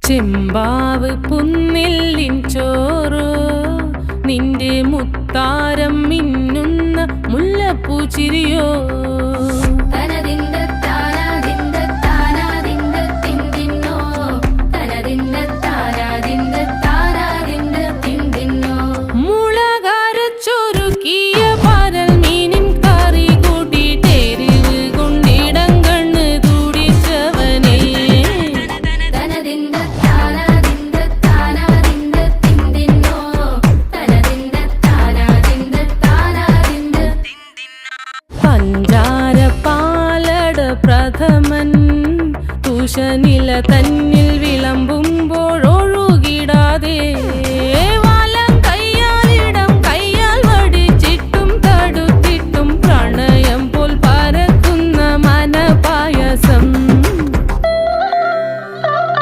ചെമ്പാവ് പുന്നെല്ലിൻ ചോറോ നിന്റെ മുത്താരം മിന്നുന്ന മുല്ലപ്പൂച്ചിരിയോ പഞ്ചാര പാലട പ്രഥമൻ തുഷനില തന്നെ